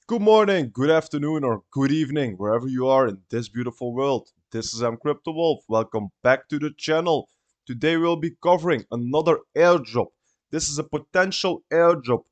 Good morning, good afternoon, or good evening, wherever you are in this beautiful world. This is Crypto Wolf. Welcome back to the channel. Today we'll be covering another airdrop. This is a potential airdrop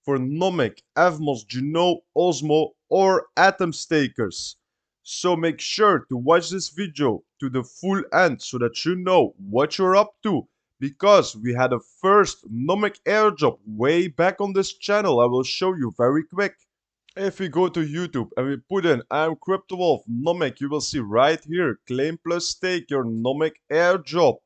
for Nomic, EVMOS, JUNO OSMO, or Atom stakers. So make sure to watch this video to the full end so that you know what you're up to. Because we had a first Nomic airdrop way back on this channel. I will show you very quick. If we go to YouTube and we put in I'm CryptoWolf Nomic, you will see right here, claim plus stake your Nomic airdrop.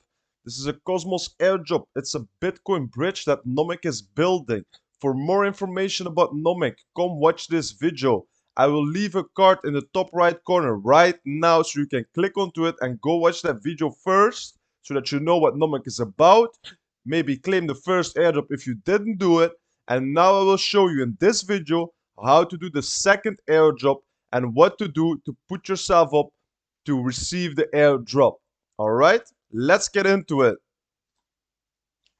This is a Cosmos airdrop. It's a Bitcoin bridge that Nomic is building. For more information about Nomic, come watch this video. I will leave a card in the top right corner right now so you can click onto it and go watch that video first so that you know what Nomic is about. Maybe claim the first airdrop if you didn't do it. And now I will show you in this video how to do the second airdrop and what to do to put yourself up to receive the airdrop. All right, let's get into it.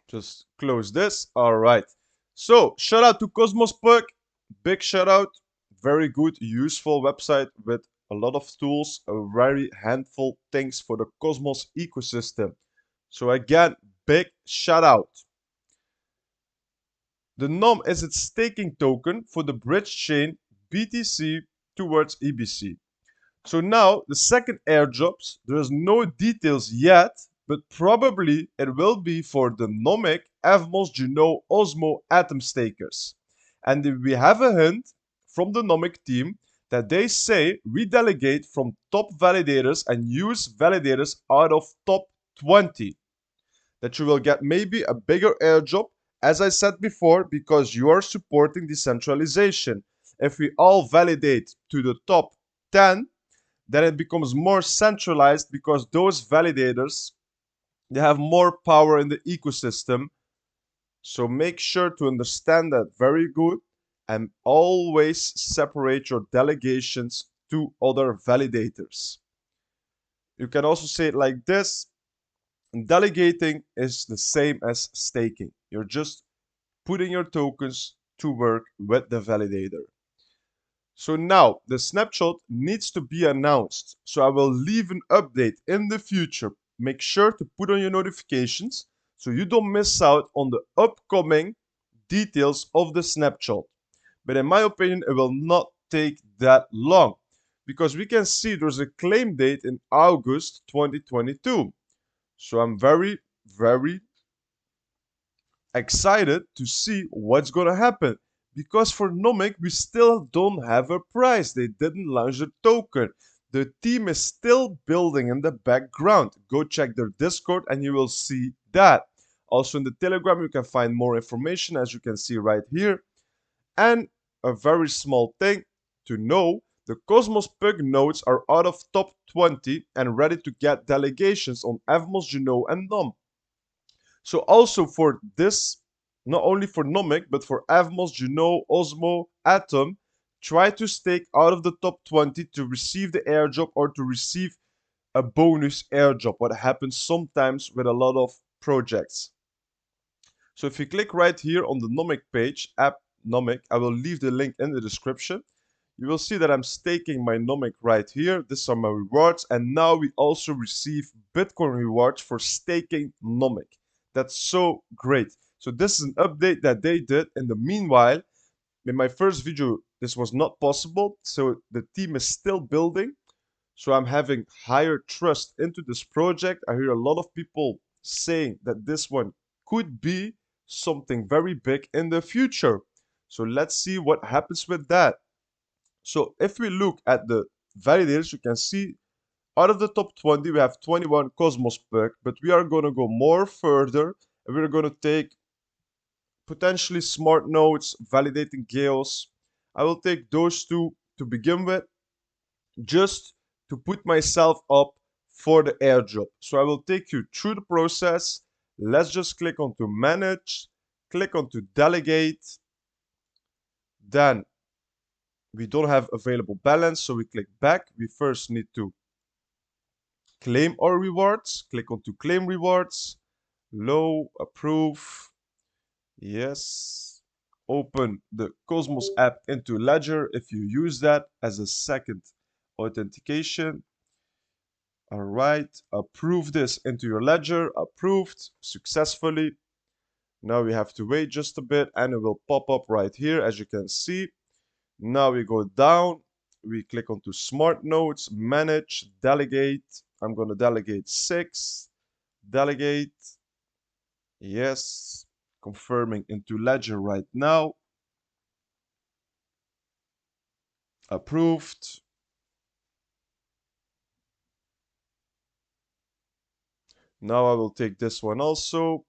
Just close this. All right. So shout out to Cosmos Perk. Big shout out. Very good, useful website with a lot of tools, a very handful things for the Cosmos ecosystem. So again, big shout out. The NOM is its staking token for the bridge chain BTC towards EBC. So now the second airdrops, there's no details yet, but probably it will be for the Nomic, EVMOS, JUNO OSMO Atom stakers. And we have a hint from the Nomic team that they say redelegate from top validators and use validators out of top 20. That you will get maybe a bigger airdrop, as I said before, because you are supporting decentralization. If we all validate to the top 10, then it becomes more centralized because those validators, they have more power in the ecosystem. So make sure to understand that very good and always separate your delegations to other validators. You can also say it like this: delegating is the same as staking. You're just putting your tokens to work with the validator. So now the snapshot needs to be announced. So I will leave an update in the future. Make sure to put on your notifications so you don't miss out on the upcoming details of the snapshot. But in my opinion, it will not take that long because we can see there's a claim date in August 2022. So I'm very, very excited to see what's gonna happen. Because for Nomic, we still don't have a price. They didn't launch the token. The team is still building in the background. Go check their Discord and you will see that. Also in the Telegram, you can find more information as you can see right here. And a very small thing to know, the Cosmos Pug nodes are out of top 20 and ready to get delegations on EVMOS, JUNO, and NOM. So also for this, not only for Nomic, but for EVMOS, JUNO, OSMO, Atom, try to stake out of the top 20 to receive the airdrop or to receive a bonus airdrop, what happens sometimes with a lot of projects. So if you click right here on the Nomic page, app Nomic, I will leave the link in the description. You will see that I'm staking my Nomic right here. These are my rewards. And now we also receive Bitcoin rewards for staking Nomic. That's so great. So this is an update that they did. In the meanwhile, in my first video, this was not possible. So the team is still building. So I'm having higher trust into this project. I hear a lot of people saying that this one could be something very big in the future. So let's see what happens with that. So if we look at the validators, you can see out of the top 20, we have 21 Cosmos Perk, but we are going to go more further and we're going to take potentially smart nodes, validating Gales. I will take those two to begin with, just to put myself up for the airdrop. So I will take you through the process. Let's just click onto manage, click onto delegate. Then we don't have available balance, so we click back. We first need to claim our rewards. Click onto claim rewards. Low, approve. Yes. open the Cosmos app into Ledger if you use that as a second authentication. All right, approve this into your Ledger. Approved successfully. Now we have to wait just a bit and it will pop up right here, as you can see. Now we go down, we click onto Smart Nodes, Manage, Delegate. I'm going to delegate 6. Delegate. Yes. Confirming into Ledger right now. Approved. Now I will take this one also.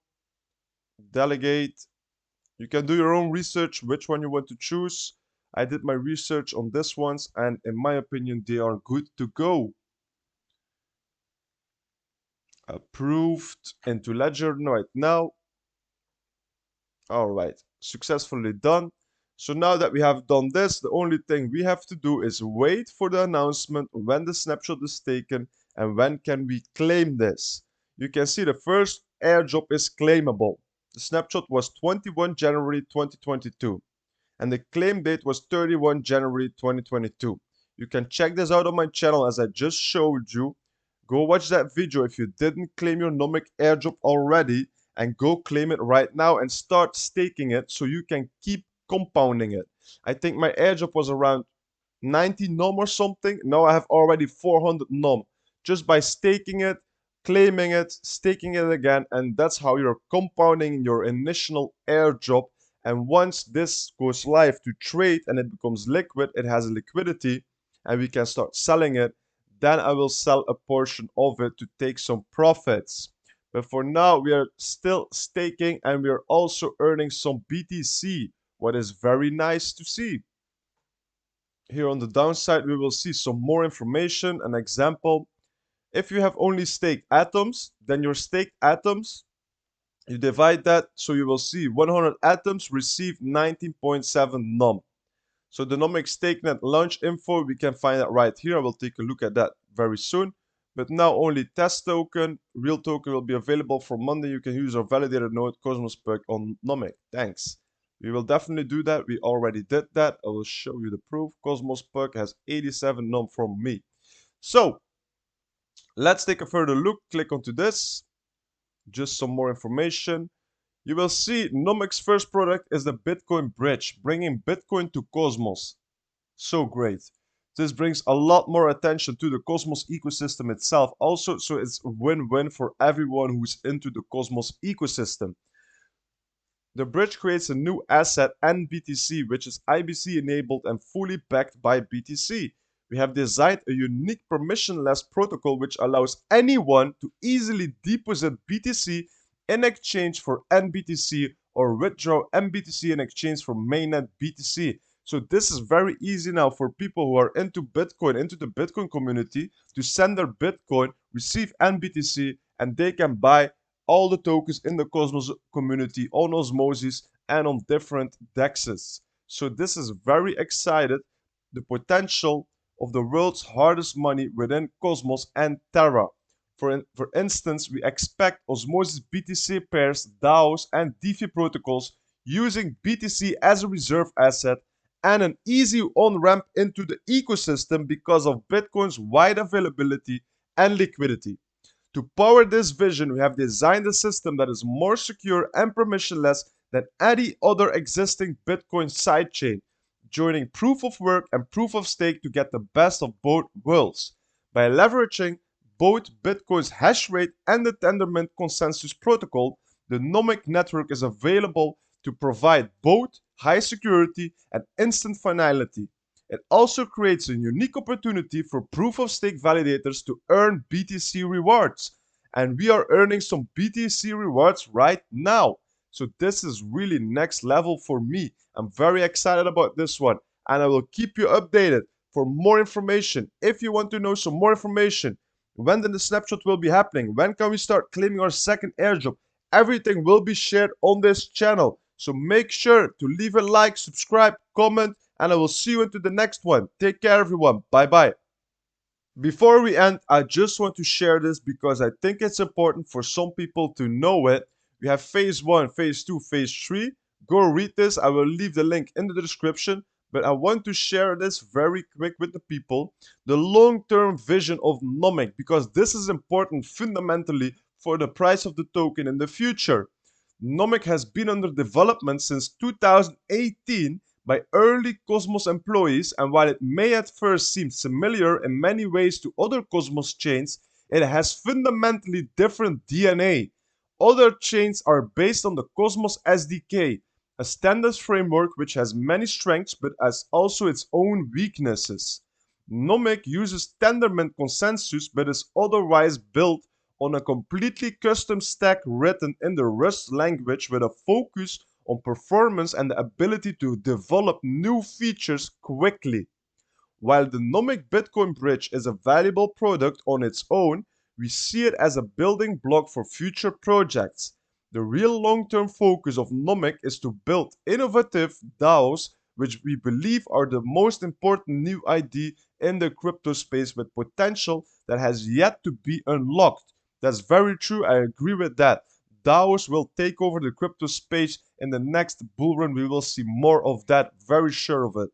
Delegate. You can do your own research, which one you want to choose. I did my research on this ones, and in my opinion, they are good to go. Approved into Ledger right now. All right, successfully done. So now that we have done this, the only thing we have to do is wait for the announcement when the snapshot is taken and when can we claim this. You can see the first airdrop is claimable. The snapshot was 21 January 2022 and the claim date was 31 January 2022. You can check this out on my channel as I just showed you. Go watch that video if you didn't claim your Nomic airdrop already, and go claim it right now and start staking it so you can keep compounding it. I think my airdrop was around 90 NOM or something. Now I have already 400 NOM just by staking it, claiming it, staking it again, and that's how you're compounding your initial airdrop. And once this goes live to trade and it becomes liquid, it has a liquidity and we can start selling it, then I will sell a portion of it to take some profits. But for now, we are still staking and we are also earning some BTC, what is very nice to see. Here on the downside, we will see some more information. An example, if you have only staked atoms, then your staked atoms, you divide that, so you will see 100 atoms receive 19.7 NOM. So the Nomic StakeNet launch info, we can find that right here. I will take a look at that very soon. But now only test token, real token will be available from Monday. You can use our validated node Cosmos Perk on Nomic. Thanks. We will definitely do that. We already did that. I will show you the proof. Cosmos Perk has 87 NOM from me. So let's take a further look. Click onto this. Just some more information. You will see Nomic's first product is the Bitcoin Bridge, bringing Bitcoin to Cosmos. So great. This brings a lot more attention to the Cosmos ecosystem itself also, so it's a win-win for everyone who's into the Cosmos ecosystem. The bridge creates a new asset, nBTC, which is IBC-enabled and fully backed by BTC. We have designed a unique permissionless protocol which allows anyone to easily deposit BTC in exchange for nBTC or withdraw nBTC in exchange for mainnet BTC. So this is very easy now for people who are into Bitcoin, into the Bitcoin community, to send their Bitcoin, receive nBTC, and they can buy all the tokens in the Cosmos community on osmosis and on different dexes. So this is very excited. The potential of the world's hardest money within Cosmos and Terra. For instance, we expect osmosis BTC pairs, DAOs, and DeFi protocols using BTC as a reserve asset and an easy on-ramp into the ecosystem because of Bitcoin's wide availability and liquidity. To power this vision, we have designed a system that is more secure and permissionless than any other existing Bitcoin sidechain, joining proof of work and proof of stake to get the best of both worlds. By leveraging both Bitcoin's hash rate and the Tendermint consensus protocol, the Nomic network is available to provide both high security and instant finality. It also creates a unique opportunity for proof of stake validators to earn BTC rewards. And we are earning some BTC rewards right now. So this is really next level for me. I'm very excited about this one. And I will keep you updated for more information. If you want to know some more information, when the snapshot will be happening, when can we start claiming our second airdrop, everything will be shared on this channel. So make sure to leave a like, subscribe, comment, and I will see you into the next one. Take care, everyone. Bye-bye. Before we end, I just want to share this because I think it's important for some people to know it. We have phase 1, phase 2, phase 3. Go read this. I will leave the link in the description. But I want to share this very quick with the people. The long-term vision of Nomic, because this is important fundamentally for the price of the token in the future. Nomic has been under development since 2018 by early Cosmos employees, and while it may at first seem similar in many ways to other Cosmos chains, it has fundamentally different DNA. Other chains are based on the Cosmos SDK, a standards framework which has many strengths but has also its own weaknesses. Nomic uses Tendermint consensus but is otherwise built on a completely custom stack written in the Rust language with a focus on performance and the ability to develop new features quickly. While the Nomic Bitcoin Bridge is a valuable product on its own, we see it as a building block for future projects. The real long-term focus of Nomic is to build innovative DAOs, which we believe are the most important new idea in the crypto space with potential that has yet to be unlocked. That's very true, I agree with that. DAOs will take over the crypto space in the next bull run. We will see more of that, very sure of it.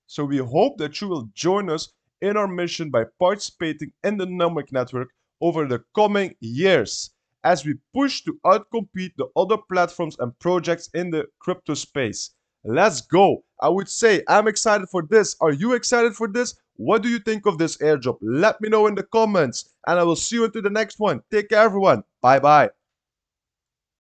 So we hope that you will join us in our mission by participating in the Nomic network over the coming years as we push to outcompete the other platforms and projects in the crypto space. Let's go! I would say I'm excited for this. Are you excited for this? What do you think of this airdrop? Let me know in the comments and I will see you into the next one. Take care everyone. Bye bye.